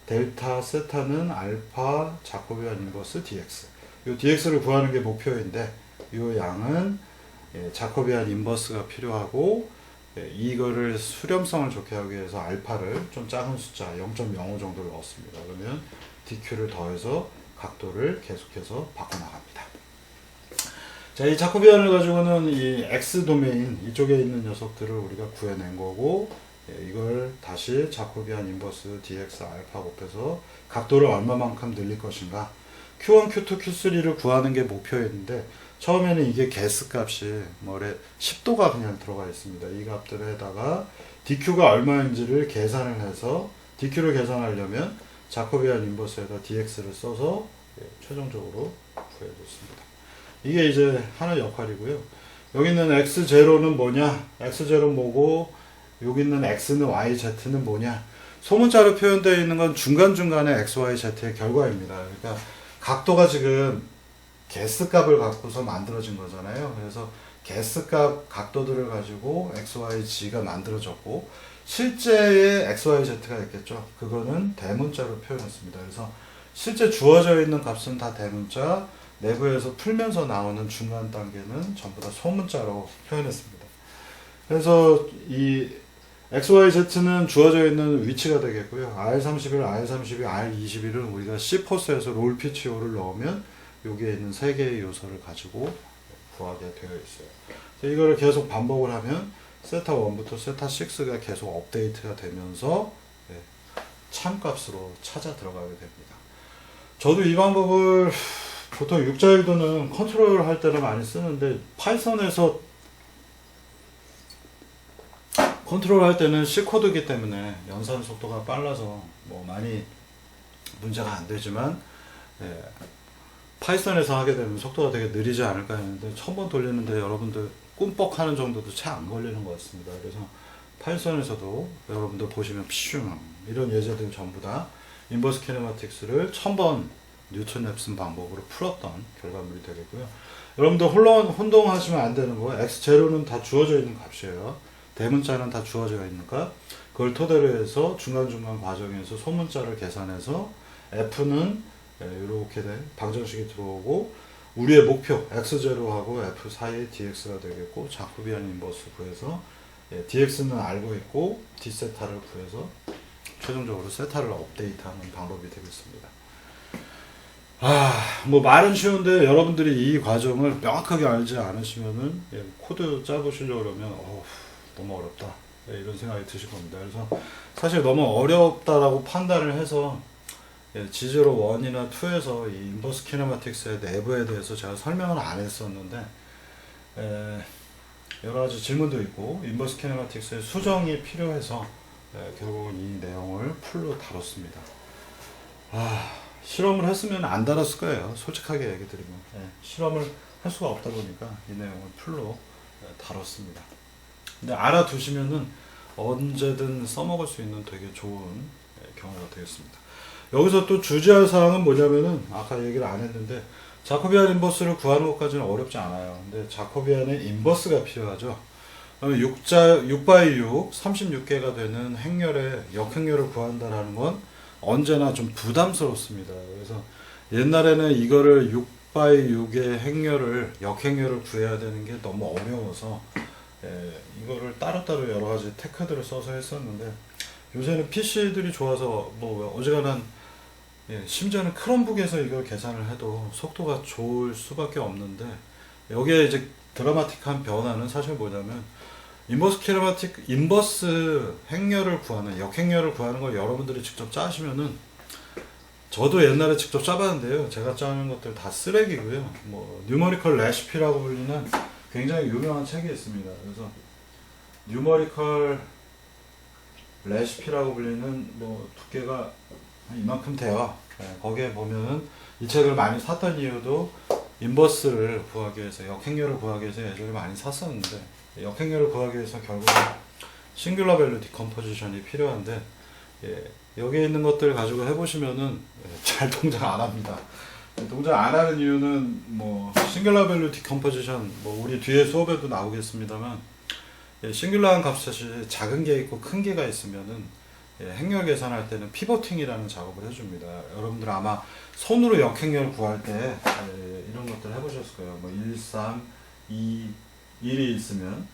델타 세타는 알파 자코비안 인버스 dx 이 dx를 구하는 게 목표인데 이 양은 자코비안 인버스가 필요하고 이거를 수렴성을 좋게 하기 위해서 알파를 좀 작은 숫자 0.05 정도를 넣었습니다. 그러면 dq를 더해서 각도를 계속해서 바꿔나갑니다. 자, 이 자코비안을 가지고는 이 x 도메인 이쪽에 있는 녀석들을 우리가 구해낸 거고 이걸 다시 자코비안 인버스 dx 알파 곱해서 각도를 얼마만큼 늘릴 것인가 q1, q2, q3를 구하는 게 목표였는데 처음에는 이게 개수 값이 뭐래 10도가 그냥 들어가 있습니다. 이 값들에다가 dq가 얼마인지를 계산을 해서 dq를 계산하려면 자코비안 인버스에다 dx를 써서 최종적으로 구해줬습니다. 이게 이제 하나의 역할이고요. 여기 있는 x0는 뭐냐? x0는 뭐고 여기 있는 x는 y, z는 뭐냐? 소문자로 표현되어 있는 건 중간중간에 x, y, z의 결과입니다. 그러니까 각도가 지금 개수값을 갖고서 만들어진 거잖아요. 그래서 개수값 각도들을 가지고 x, y, g가 만들어졌고 실제의 x, y, z가 있겠죠. 그거는 대문자로 표현했습니다. 그래서 실제 주어져 있는 값은 다 대문자, 내부에서 풀면서 나오는 중간 단계는 전부 다 소문자로 표현했습니다. 그래서 이 x, y, z는 주어져 있는 위치가 되겠고요. r31, r32, r21은 우리가 C포스에서 롤피치오를 넣으면 여기에 있는 세 개의 요소를 가지고 구하게 되어 있어요. 이거를 계속 반복을 하면 세타 1부터 세타 6가 계속 업데이트가 되면서 참값으로 찾아 들어가게 됩니다. 저도 이 방법을 보통 육자일도는 컨트롤 할 때는 많이 쓰는데 파이썬에서 컨트롤 할 때는 C코드이기 때문에 연산 속도가 빨라서 뭐 많이 문제가 안 되지만 파이썬에서 하게 되면 속도가 되게 느리지 않을까 했는데 1000번 돌리는데 여러분들 꿈뻑 하는 정도도 채 안 걸리는 것 같습니다. 그래서 파이썬에서도 여러분들 보시면 피슝 이런 예제들 전부 다 인버스 키네마틱스를 1000번 뉴턴 랩슨 방법으로 풀었던 결과물이 되겠고요. 여러분들 혼동하시면 안 되는 거예요. x0는 다 주어져 있는 값이에요. 대문자는 다 주어져 있으니까 그걸 토대로 해서 중간중간 과정에서 소문자를 계산해서 f는 이렇게 된 방정식이 들어오고 우리의 목표 x0하고 f 사이에 dx가 되겠고 자코비안 인버스 구해서 dx는 알고 있고 d세타를 구해서 최종적으로 세타를 업데이트하는 방법이 되겠습니다. 뭐 말은 쉬운데 여러분들이 이 과정을 명확하게 알지 않으시면은 코드 짜보시려고 그러면 너무 어렵다 이런 생각이 드실 겁니다. 그래서 사실 너무 어렵다라고 판단을 해서 지제로 1이나 2에서 이 인버스 키네마틱스의 내부에 대해서 제가 설명을 안 했었는데 여러 가지 질문도 있고 인버스 키네마틱스의 수정이 필요해서 결국은 이 내용을 풀로 다뤘습니다. 실험을 했으면 안 다뤘을 거예요. 솔직하게 얘기 드리면 실험을 할 수가 없다 보니까 이 내용을 풀로 다뤘습니다. 근데 알아두시면은 언제든 써먹을 수 있는 되게 좋은 경우가 되겠습니다. 여기서 또 주의할 사항은 뭐냐면은 아까 얘기를 안 했는데 자코비안 인버스를 구하는 것까지는 어렵지 않아요. 근데 자코비안의 인버스가 필요하죠. 그러면 6x6 36개가 되는 행렬의 역행렬을 구한다라는 건 언제나 좀 부담스럽습니다. 그래서 옛날에는 이거를 6x6의 행렬을 역행렬을 구해야 되는 게 너무 어려워서 이거를 따로따로 여러 가지 테크들을 써서 했었는데 요새는 PC들이 좋아서 뭐 어지간한 심지어는 크롬북에서 이걸 계산을 해도 속도가 좋을 수밖에 없는데 여기에 이제 드라마틱한 변화는 사실 뭐냐면 인버스 행렬을 구하는 역행렬을 구하는 걸 여러분들이 직접 짜시면은 저도 옛날에 직접 짜봤는데요. 제가 짜는 것들 다 쓰레기고요. 뭐 뉴머리컬 레시피라고 불리는 굉장히 유명한 책이 있습니다. 그래서 뉴머리컬 레시피라고 불리는 뭐 두께가 이만큼 돼요. 거기에 보면은 이 책을 많이 샀던 이유도 인버스를 구하기 위해서 역행렬을 구하기 위해서 예전에 많이 샀었는데 역행렬을 구하기 위해서 결국은 싱귤러 밸류 디컴포지션이 필요한데 여기에 있는 것들 가지고 해보시면은 잘 동작 안 합니다. 동작 안 하는 이유는 뭐 싱귤러 밸류 디컴포지션 뭐 우리 뒤에 수업에도 나오겠습니다만 싱귤러한 값이 작은 게 있고 큰 게가 있으면은 행렬 계산할 때는 피보팅이라는 작업을 해줍니다. 여러분들 아마 손으로 역행렬 구할 때 이런 것들 해보셨을 거예요. 뭐 1, 3, 2, 1이 있으면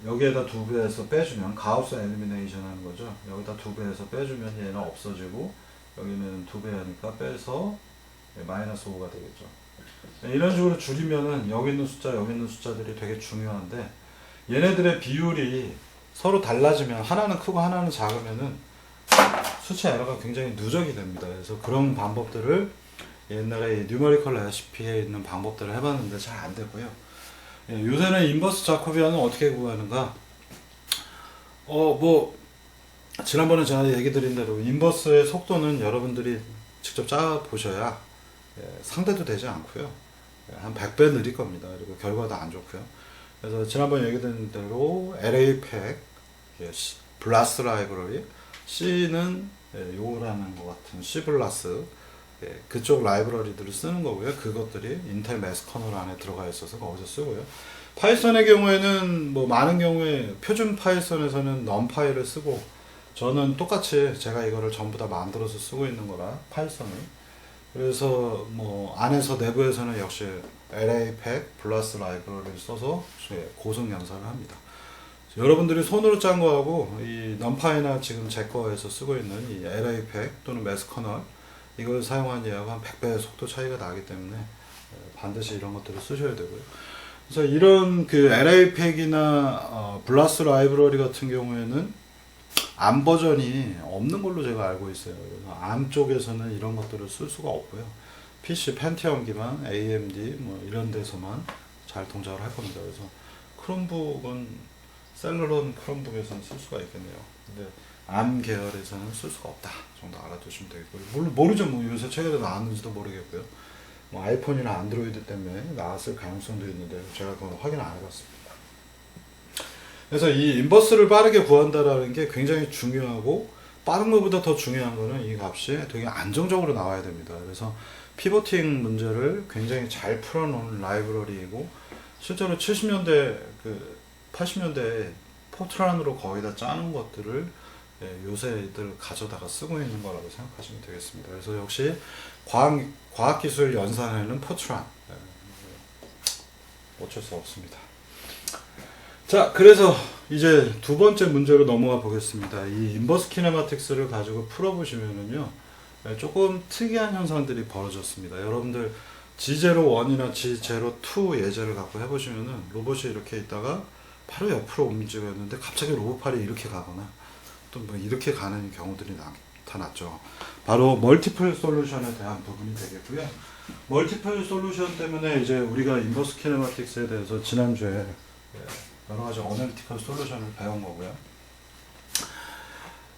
여기에다 2배에서 빼주면 가우스 엘리미네이션 하는 거죠. 여기다 2배에서 빼주면 얘는 없어지고 여기는 2배 하니까 빼서 마이너스 5가 되겠죠. 이런 식으로 줄이면은 여기 있는 숫자 여기 있는 숫자들이 되게 중요한데 얘네들의 비율이 서로 달라지면 하나는 크고 하나는 작으면은 수치 에러가 굉장히 누적이 됩니다. 그래서 그런 방법들을 옛날에 뉴머리컬 레시피에 있는 방법들을 해봤는데 잘 안 되고요. 요새는 인버스 자코비안은 어떻게 구하는가? 뭐 지난번에 제가 얘기 드린 대로 인버스의 속도는 여러분들이 직접 짜 보셔야 상대도 되지 않고요. 한 100배 느릴 겁니다. 그리고 결과도 안 좋고요. 그래서 지난번에 얘기 드린 대로 LA팩, 블라스 라이브러리, C는 요거라는 것 같은 C 블라스 그쪽 라이브러리들을 쓰는 거고요. 그것들이 인텔 매스 커널 안에 들어가 있어서 거기서 쓰고요. 파이썬의 경우에는 뭐 많은 경우에 표준 파이썬에서는 넘파이를 쓰고 저는 똑같이 제가 이거를 전부 다 만들어서 쓰고 있는 거라 파이썬을 그래서 뭐 안에서 내부에서는 역시 LA팩 플러스 라이브러리를 써서 고속 연산을 합니다. 여러분들이 손으로 짠 거하고 이 넘파이나 지금 제 거에서 쓰고 있는 이 LA팩 또는 매스 커널 이걸 사용한 예하고 한 100배의 속도 차이가 나기 때문에 반드시 이런 것들을 쓰셔야 되고요. 그래서 이런 그 LA팩이나 블라스 라이브러리 같은 경우에는 암 버전이 없는 걸로 제가 알고 있어요. 그래서 암 쪽에서는 이런 것들을 쓸 수가 없고요. PC 펜티엄 기반, AMD 뭐 이런 데서만 잘 동작을 할 겁니다. 그래서 크롬북은 셀러론 크롬북에서는 쓸 수가 있겠네요. 근데 암 계열에서는 쓸 수가 없다 정도 알아두시면 되겠고요. 물론 모르죠. 뭐 요새 최근에 나왔는지도 모르겠고요. 뭐 아이폰이나 안드로이드 때문에 나왔을 가능성도 있는데 제가 그건 확인 안 해봤습니다. 그래서 이 인버스를 빠르게 구한다라는 게 굉장히 중요하고 빠른 것보다 더 중요한 거는 이 값이 되게 안정적으로 나와야 됩니다. 그래서 피보팅 문제를 굉장히 잘 풀어놓은 라이브러리이고 실제로 70년대 80년대에 포트란으로 거의 다 짜는 것들을 요새들 가져다가 쓰고 있는 거라고 생각하시면 되겠습니다. 그래서 역시 과학기술 연산에는 포트란 어쩔 수 없습니다. 자, 그래서 이제 두 번째 문제로 넘어가 보겠습니다. 이 인버스 키네마틱스를 가지고 풀어보시면은요, 조금 특이한 현상들이 벌어졌습니다. 여러분들 G01이나 G02 예제를 갖고 해보시면은 로봇이 이렇게 있다가 바로 옆으로 움직였는데 갑자기 로봇팔이 이렇게 가거나 또 뭐 이렇게 가는 경우들이 나타났죠. 바로 멀티플 솔루션에 대한 부분이 되겠고요. 멀티플 솔루션 때문에 이제 우리가 인버스 키네마틱스에 대해서 지난주에 여러 가지 어널리티컬 솔루션을 배운 거고요.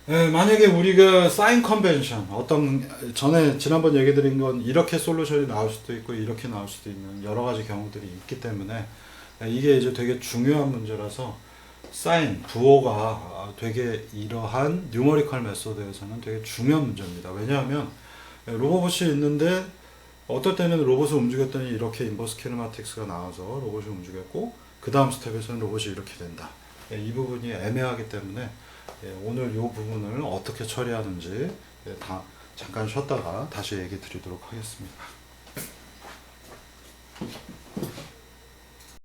만약에 우리가 사인 컨벤션 지난번 얘기 드린 건 이렇게 솔루션이 나올 수도 있고 이렇게 나올 수도 있는 여러 가지 경우들이 있기 때문에 이게 이제 되게 중요한 문제라서 사인 부호가 되게 이러한 뉴머리컬 메소드에서는 되게 중요한 문제입니다. 왜냐하면 로봇이 있는데 어떨 때는 로봇을 움직였더니 이렇게 인버스 키네마틱스가 나와서 로봇이 움직였고 그 다음 스텝에서는 로봇이 이렇게 된다. 이 부분이 애매하기 때문에 오늘 이 부분을 어떻게 처리하는지 잠깐 쉬었다가 다시 얘기 드리도록 하겠습니다.